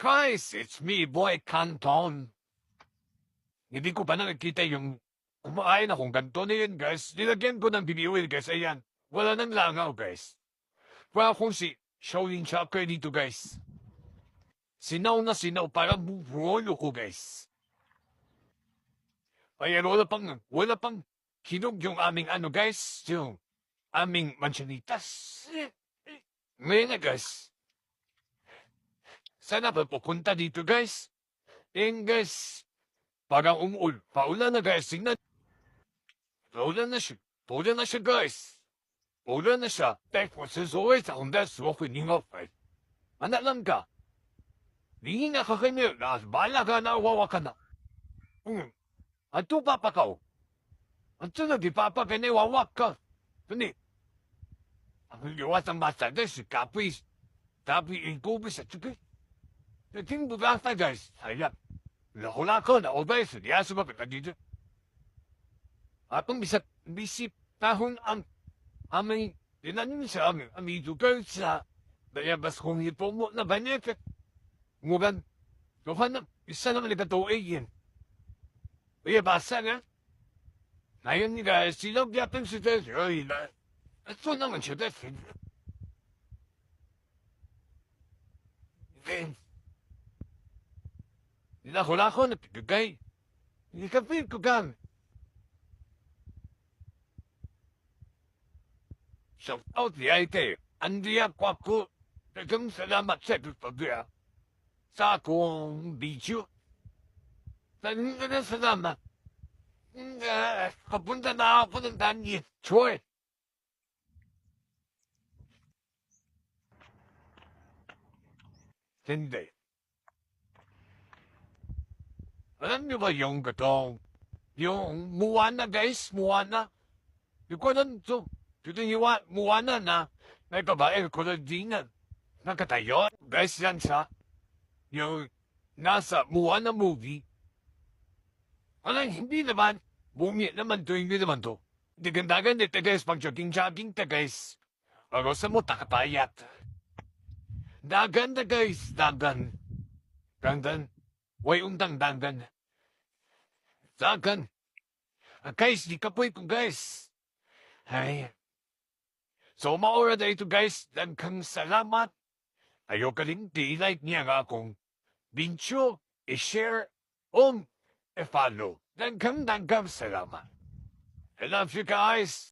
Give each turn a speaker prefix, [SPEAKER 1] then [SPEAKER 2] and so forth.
[SPEAKER 1] Guys, it's me, Boy Canton. Hindi ko pa nakikita yung kumakain akong ganito na yun, guys. Nilagyan ko ng biniwil, guys. Ayan. Wala nang langaw, guys. Wala akong si showing chakra dito, guys. Sinaw na sinaw para bubuholo ko, guys. Ayan, wala pang hinog yung aming ano, guys. Yung aming manchanitas. Ngayon na, guys. Sana ba pupunta dito, guys? Guys, parang paulan na, guys. Tingnan. Paulan na siya. Paulan na siya, guys. Paulan na siya. Tapos as always, akong that's opening up, right? Anak lang ka. Hindi na kakanya. Bala ka na, wawa ka na. Ato papa ka, oh. Ato na, di papa ka na, wawa ka. Hindi. Ang liwas ang basta, guys. Kapis. Tapi, ikubis at sige. Tingin mo basta, guys. Ayan. Lahula ko na, obes. Di aso ba kita dito? Atong bisip tahon ang aming tinanim sa aming amigo girl sa dayabas kong hipo mo na banyak. Ngugan, kuhan na, isa naman nagkatuig yan. Kaya basa nga. Ngayon ni guys, silog yatang si Tess. Ay, na. Ito naman siya, Tess. Then, nilahula ko na pigagay. Hindi ka pigagay. Shout out di ay kayo. Andiya ko ako. Dagang salamat sa pagbiya. Sa akong video. Dagang na salamat. Kapunta na ako ng Daniel. Troy. Hindi. Alam niyo ba yung gatong? Yung Moana, guys? Moana? Hindi ko alam ito. Ito yung Moana na may babae ko na dinan. Nakatayo. Guys, yan siya. Yung nasa Moana movie. Alam, hindi naman. Bumi naman to, hindi naman to. Digandagan dito, guys, pag jogging-jogging ta, guys. Ako sa mo, takapayat. Dagan na, guys. Dagan. Dagan. Way undang dagan. Dagan. Guys, di ka po ito, guys. Ay. So, maura na ito, guys. Daghang salamat. Ayaw ka rin di-like niya nga akong video, i-share, i-follow. Daghang salamat. I love you, guys.